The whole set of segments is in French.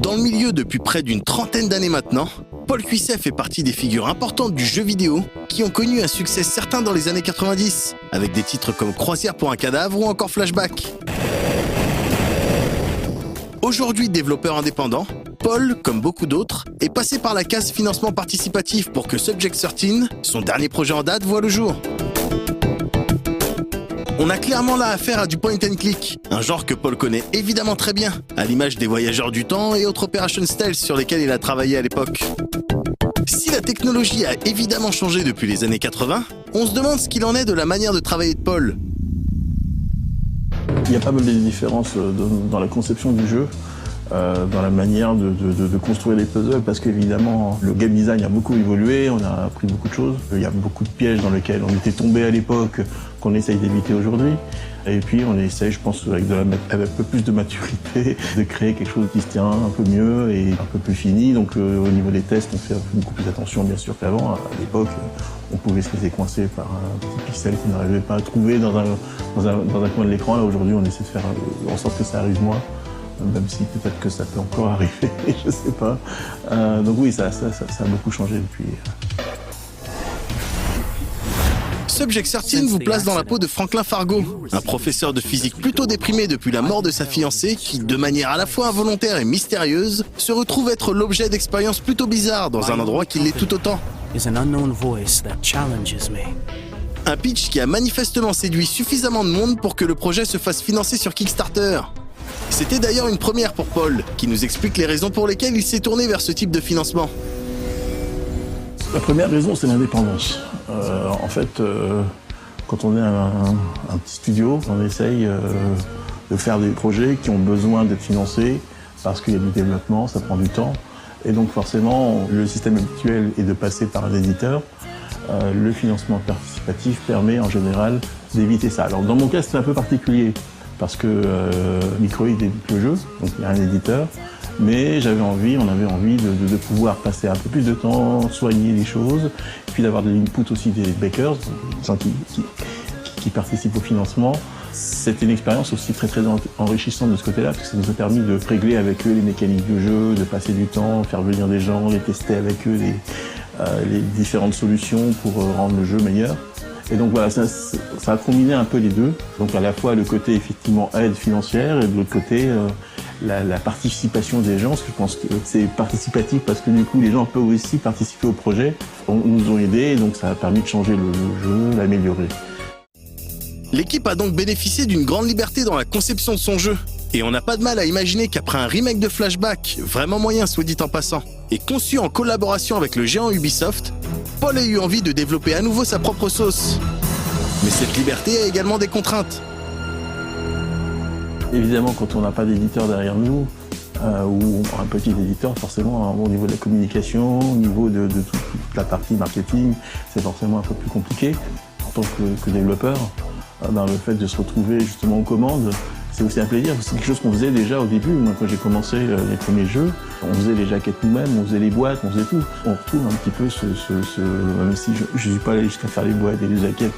Dans le milieu depuis près d'une trentaine d'années maintenant, Paul Cuisset fait partie des figures importantes du jeu vidéo qui ont connu un succès certain dans les années 90, avec des titres comme Croisière pour un cadavre ou encore Flashback. Aujourd'hui développeur indépendant, Paul, comme beaucoup d'autres, est passé par la case financement participatif pour que Subject 13, son dernier projet en date, voit le jour. On a clairement là affaire à du point and click, un genre que Paul connaît évidemment très bien, à l'image des Voyageurs du Temps et autres Operation Stealth sur lesquels il a travaillé à l'époque. Si la technologie a évidemment changé depuis les années 80, on se demande ce qu'il en est de la manière de travailler de Paul. Il y a pas mal de différences dans la conception du jeu, dans la manière de construire les puzzles, parce qu'évidemment, le game design a beaucoup évolué, on a appris beaucoup de choses. Il y a beaucoup de pièges dans lesquels on était tombé à l'époque, qu'on essaye d'éviter aujourd'hui. Et puis on essaye, je pense, avec un peu plus de maturité, de créer quelque chose qui se tient un peu mieux et un peu plus fini. Donc au niveau des tests, on fait beaucoup plus attention bien sûr qu'avant. À l'époque, on pouvait se laisser coincer par un petit pixel qu'on n'arrivait pas à trouver dans un coin de l'écran. Là aujourd'hui, on essaie de faire en sorte que ça arrive moins, même si peut-être que ça peut encore arriver, je sais pas. Donc oui, ça a beaucoup changé depuis. Subject 13 vous place dans la peau de Franklin Fargo, un professeur de physique plutôt déprimé depuis la mort de sa fiancée qui, de manière à la fois involontaire et mystérieuse, se retrouve être l'objet d'expériences plutôt bizarres dans un endroit qui l'est tout autant. Un pitch qui a manifestement séduit suffisamment de monde pour que le projet se fasse financer sur Kickstarter. C'était d'ailleurs une première pour Paul, qui nous explique les raisons pour lesquelles il s'est tourné vers ce type de financement. La première raison, c'est l'indépendance. En fait, quand on est un petit studio, on essaye de faire des projets qui ont besoin d'être financés parce qu'il y a du développement, ça prend du temps. Et donc forcément, le système habituel est de passer par un éditeur. Le financement participatif permet en général d'éviter ça. Alors dans mon cas, c'est un peu particulier parce que Microïd édite le jeu, donc il y a un éditeur. Mais on avait envie de pouvoir passer un peu plus de temps, soigner les choses, puis d'avoir de l'input aussi des backers, des gens qui participent au financement. C'était une expérience aussi très enrichissante de ce côté-là, parce que ça nous a permis de régler avec eux les mécaniques du jeu, de passer du temps, faire venir des gens, les tester avec eux, les différentes solutions pour rendre le jeu meilleur. Et donc voilà, ça a combiné un peu les deux. Donc à la fois le côté effectivement aide financière et de l'autre côté la participation des gens, parce que je pense que c'est participatif parce que du coup les gens peuvent aussi participer au projet. Nous ont aidés et donc ça a permis de changer le jeu, l'améliorer. L'équipe a donc bénéficié d'une grande liberté dans la conception de son jeu. Et on n'a pas de mal à imaginer qu'après un remake de Flashback, vraiment moyen soit dit en passant, et conçu en collaboration avec le géant Ubisoft, Paul a eu envie de développer à nouveau sa propre sauce. Mais cette liberté a également des contraintes. Évidemment, quand on n'a pas d'éditeur derrière nous, ou un petit éditeur, forcément, au niveau de la communication, au niveau de toute la partie marketing, c'est forcément un peu plus compliqué en tant que développeur. Dans le fait de se retrouver justement aux commandes, c'est aussi un plaisir. C'est quelque chose qu'on faisait déjà au début. Moi, quand j'ai commencé les premiers jeux, on faisait les jaquettes nous-mêmes, on faisait les boîtes, on faisait tout. On retrouve un petit peu même si je ne suis pas allé jusqu'à faire les boîtes et les jaquettes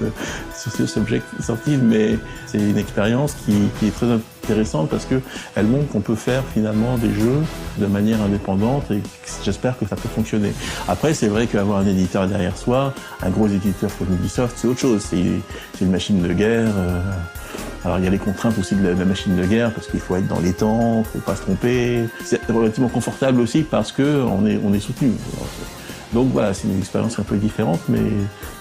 sur ce Subject 13, mais c'est une expérience qui est très intéressante parce qu'elle montre qu'on peut faire finalement des jeux de manière indépendante et j'espère que ça peut fonctionner. Après, c'est vrai qu'avoir un éditeur derrière soi, un gros éditeur comme Ubisoft, c'est autre chose. C'est une machine de guerre. Alors il y a les contraintes aussi de la machine de guerre parce qu'il faut être dans les temps, il ne faut pas se tromper. C'est relativement confortable aussi parce qu'on est soutenu. Donc voilà, c'est une expérience un peu différente, mais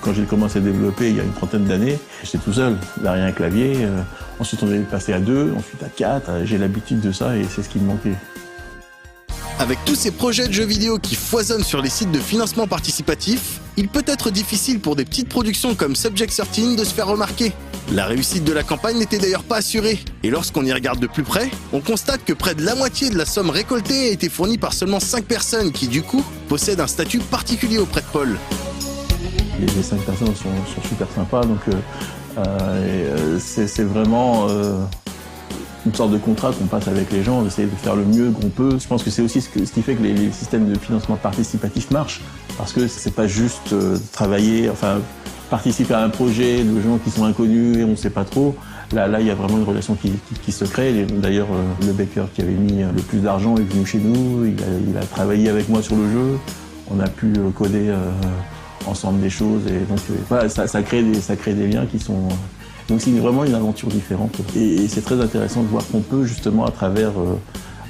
quand j'ai commencé à développer il y a une trentaine d'années, j'étais tout seul, derrière un clavier. Ensuite on est passé à 2, ensuite à 4. J'ai l'habitude de ça et c'est ce qui me manquait. Avec tous ces projets de jeux vidéo qui foisonnent sur les sites de financement participatif, il peut être difficile pour des petites productions comme Subject 13 de se faire remarquer. La réussite de la campagne n'était d'ailleurs pas assurée, et lorsqu'on y regarde de plus près, on constate que près de la moitié de la somme récoltée a été fournie par seulement 5 personnes qui, du coup, possèdent un statut particulier auprès de Paul. Les 5 personnes sont super sympas, donc c'est vraiment une sorte de contrat qu'on passe avec les gens, d'essayer de faire le mieux qu'on peut. Je pense que c'est aussi ce qui fait que les systèmes de financement participatif marchent, parce que c'est pas juste travailler, enfin participer à un projet de gens qui sont inconnus et on ne sait pas trop. Là, il y a vraiment une relation qui se crée. D'ailleurs, le backer qui avait mis le plus d'argent est venu chez nous. Il a travaillé avec moi sur le jeu. On a pu coder ensemble des choses. Et donc, voilà, ça crée des liens qui sont... Donc, c'est vraiment une aventure différente. Et c'est très intéressant de voir qu'on peut, justement, à travers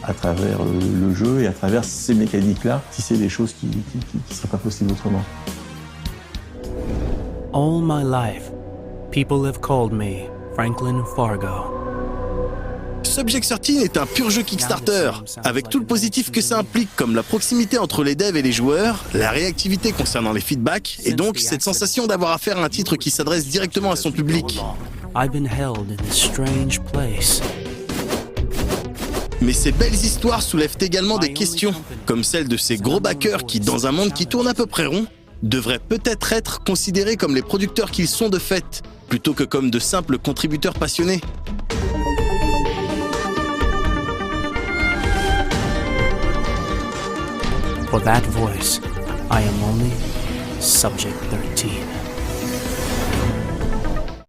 le jeu et à travers ces mécaniques-là, tisser des choses qui ne seraient pas possibles autrement. All my life, people have called me Franklin Fargo. Subject 13 est un pur jeu Kickstarter, avec tout le positif que ça implique, comme la proximité entre les devs et les joueurs, la réactivité concernant les feedbacks, et donc cette sensation d'avoir affaire à un titre qui s'adresse directement à son public. I've been held in this strange place. Mais ces belles histoires soulèvent également des questions, comme celle de ces gros backers qui, dans un monde qui tourne à peu près rond, devraient peut-être être considérés comme les producteurs qu'ils sont de fait, plutôt que comme de simples contributeurs passionnés. For that voice, I am only Subject 13.